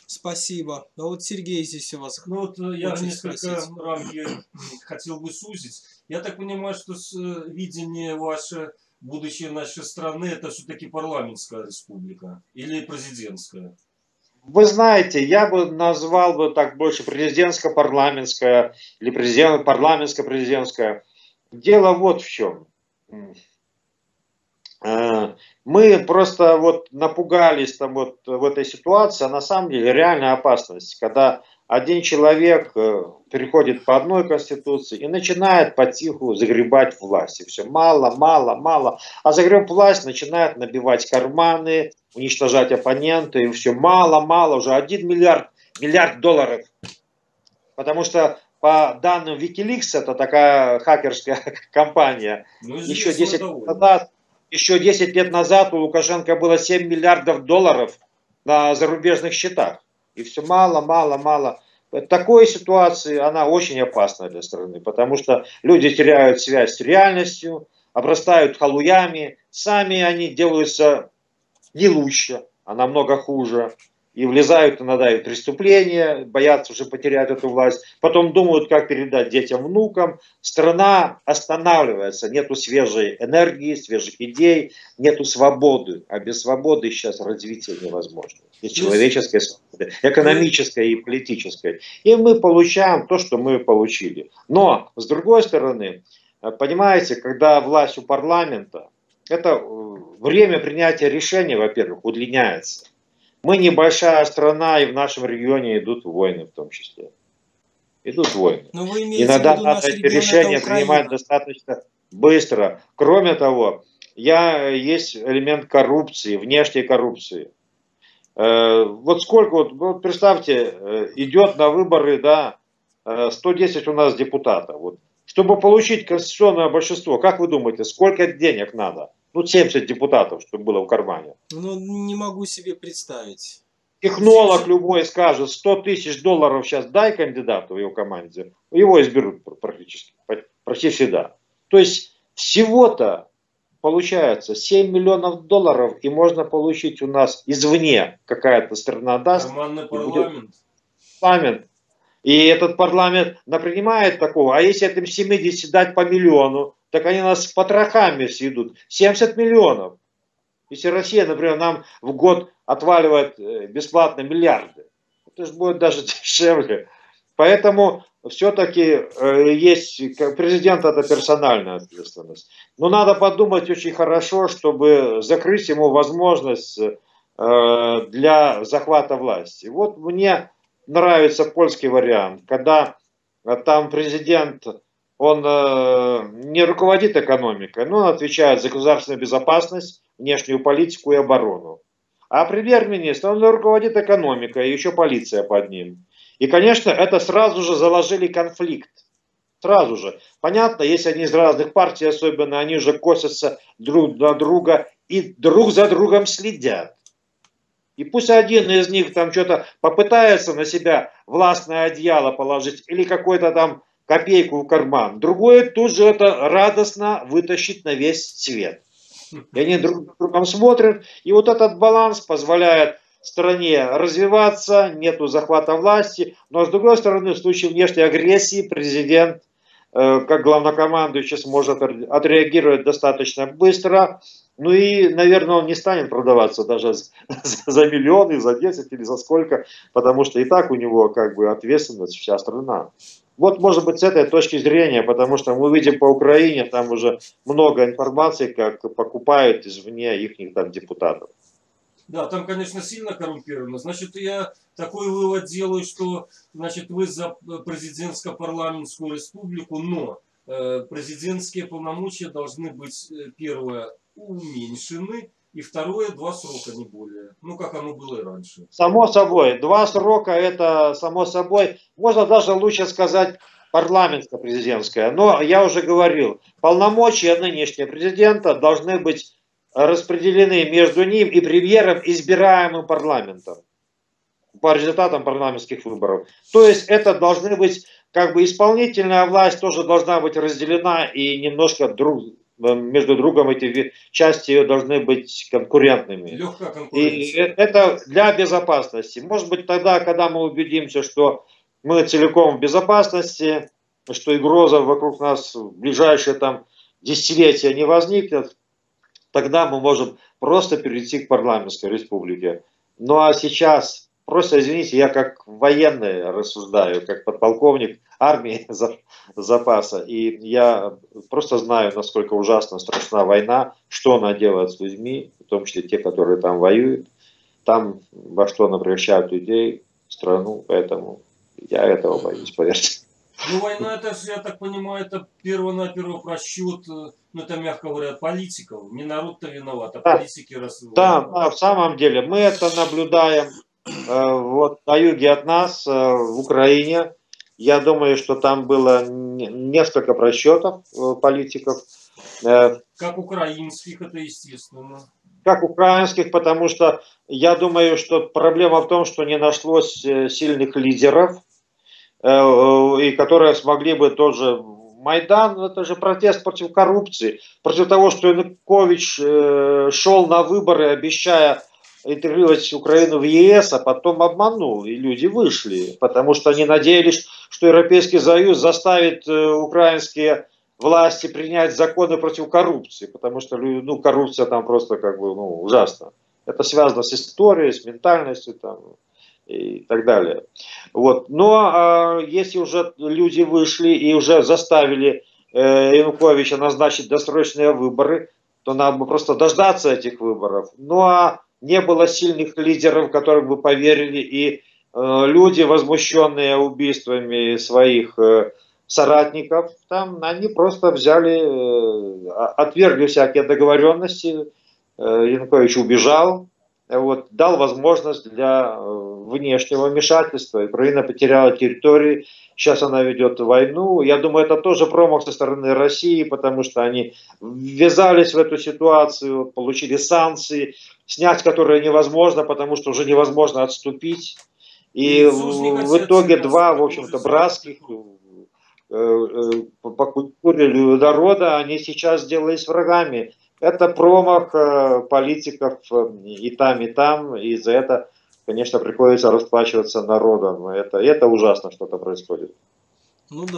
Спасибо. А вот Сергей здесь у вас Ну вот я хочет несколько спросить. рамки хотел бы сузить. Я так понимаю, что видение ваше будущее нашей страны это все-таки парламентская республика или президентская? Вы знаете, я бы назвал бы так больше президентско-парламентская или парламентско-президентская. Дело вот в чем. Мы просто вот напугались там вот в этой ситуации, а на самом деле реальная опасность, когда один человек переходит по одной конституции и начинает потиху загребать власть. И все мало, мало, мало. А загреб власть, начинает набивать карманы, уничтожать оппонента, и все мало, мало, уже 1 миллиард долларов. Потому что по данным Wikileaks, это такая хакерская компания, Ну, еще известно 10 лет довольно. назад еще 10 лет назад у Лукашенко было 7 миллиардов долларов на зарубежных счетах. И все мало, мало, мало. В такой ситуации она очень опасна для страны, потому что люди теряют связь с реальностью, обрастают халуями, сами они делаются не лучше, а намного хуже. И влезают иногда и в преступления, боятся уже потерять эту власть. Потом думают, как передать детям, внукам. Страна останавливается, нету свежей энергии, свежих идей, нету свободы. А без свободы сейчас развитие невозможно. Без человеческой свободы, экономической и политической. И мы получаем то, что мы получили. Но, с другой стороны, понимаете, когда власть у парламента, это время принятия решений, во-первых, удлиняется. Мы небольшая страна, и в нашем регионе идут войны в том числе. Идут войны. Но вы имеете в Иногда виду надо наш эти регион, это решения принимать Украина. достаточно быстро. Кроме того, есть элемент коррупции, внешней коррупции. Вот сколько, вот представьте, идет на выборы, да, 110 у нас депутатов. Вот. Чтобы получить конституционное большинство, как вы думаете, сколько денег надо? Ну, 70 депутатов, чтобы было в кармане. Ну, не могу себе представить. Технолог любой скажет, 100 тысяч долларов сейчас дай кандидату в его команде, его изберут практически, почти всегда. То есть всего-то получается 7 миллионов долларов, и можно получить у нас извне какая-то страна даст. Карманный И будет парламент. парламент. И этот парламент напринимает такого, а если этим 70 дать по миллиону, так они нас с потрохами съедут. 70 миллионов. Если Россия, например, нам в год отваливает бесплатно миллиарды, это же будет даже дешевле. Поэтому все-таки есть, президент это персональная ответственность. Но надо подумать очень хорошо, чтобы закрыть ему возможность для захвата власти. Вот мне нравится польский вариант, когда там президент, он не руководит экономикой, но он отвечает за государственную безопасность, внешнюю политику и оборону. А премьер-министр, он руководит экономикой, и еще полиция под ним. И, конечно, это сразу же заложили конфликт. Сразу же. Понятно, если они из разных партий, особенно, они уже косятся друг на друга и друг за другом следят. И пусть один из них там что-то попытается на себя властное одеяло положить или какой-то там копейку в карман, другой тут же это радостно вытащит на весь свет. И они друг другом смотрят, и вот этот баланс позволяет стране развиваться, нету захвата власти, но с другой стороны, в случае внешней агрессии президент, как главнокомандующий, сможет отреагировать достаточно быстро, ну и, наверное, он не станет продаваться даже за миллионы, за 10 или за сколько, потому что и так у него как бы ответственность вся страна. Вот, может быть, с этой точки зрения, потому что мы видим по Украине, там уже много информации, как покупают извне их там депутатов. Да, там, конечно, сильно коррумпировано. Значит, я такой вывод делаю, что, значит, вы за президентско-парламентскую республику, но президентские полномочия должны быть, первое, уменьшены, и второе, 2 срока, не более. Ну, как оно было и раньше. Само собой, 2 срока, это само собой, можно даже лучше сказать парламентско-президентская. Но я уже говорил, полномочия нынешнего президента должны быть распределены между ним и премьером, избираемым парламентом по результатам парламентских выборов. То есть это должны быть, как бы исполнительная власть тоже должна быть разделена и немножко между другом эти части ее должны быть конкурентными. Легкая И конкуренция. это для безопасности. Может быть, тогда, когда мы убедимся, что мы целиком в безопасности, что угроза вокруг нас в ближайшие там десятилетия не возникнет, тогда мы можем просто перейти к парламентской республике. Ну а сейчас, просто извините, я как военный рассуждаю, как подполковник армии запаса, и я просто знаю, насколько ужасно страшна война, что она делает с людьми, в том числе те, которые там воюют, там во что она превращает людей, страну, поэтому я этого боюсь, поверьте. Ну, война, это же, я так понимаю, это перво-наперво просчет, ну, это, мягко говоря, политиков. Не народ-то виноват, а Да. политики Да, в самом деле, мы это наблюдаем вот на юге от нас, в Украине. Я думаю, что там было несколько просчетов политиков. Как украинских, это естественно. Как украинских, потому что я думаю, что проблема в том, что не нашлось сильных лидеров, и которые смогли бы тоже... Майдан, это же протест против коррупции, против того, что Янукович шел на выборы, обещая интегрировать Украину в ЕС, а потом обманул, и люди вышли, потому что они надеялись, что Европейский Союз заставит украинские власти принять законы против коррупции, потому что ну, коррупция там просто как бы ну, ужасно. Это связано с историей, с ментальностью там, и так далее. Вот. Но если уже люди вышли и уже заставили Януковича назначить досрочные выборы, то надо бы просто дождаться этих выборов. Ну а не было сильных лидеров, которым бы поверили, и люди, возмущенные убийствами своих соратников, там они просто взяли, отвергли всякие договоренности, Янукович убежал, вот, дал возможность для внешнего вмешательства. Украина потеряла территории, сейчас она ведет войну. Я думаю, это тоже промах со стороны России, потому что они ввязались в эту ситуацию, получили санкции, снять которые невозможно, потому что уже невозможно отступить. И в итоге два, в общем-то, братских по культуре народа, они сейчас сделались врагами. Это промах политиков и там, и за это, конечно, приходится расплачиваться народом. Это ужасно, что-то происходит. Ну да.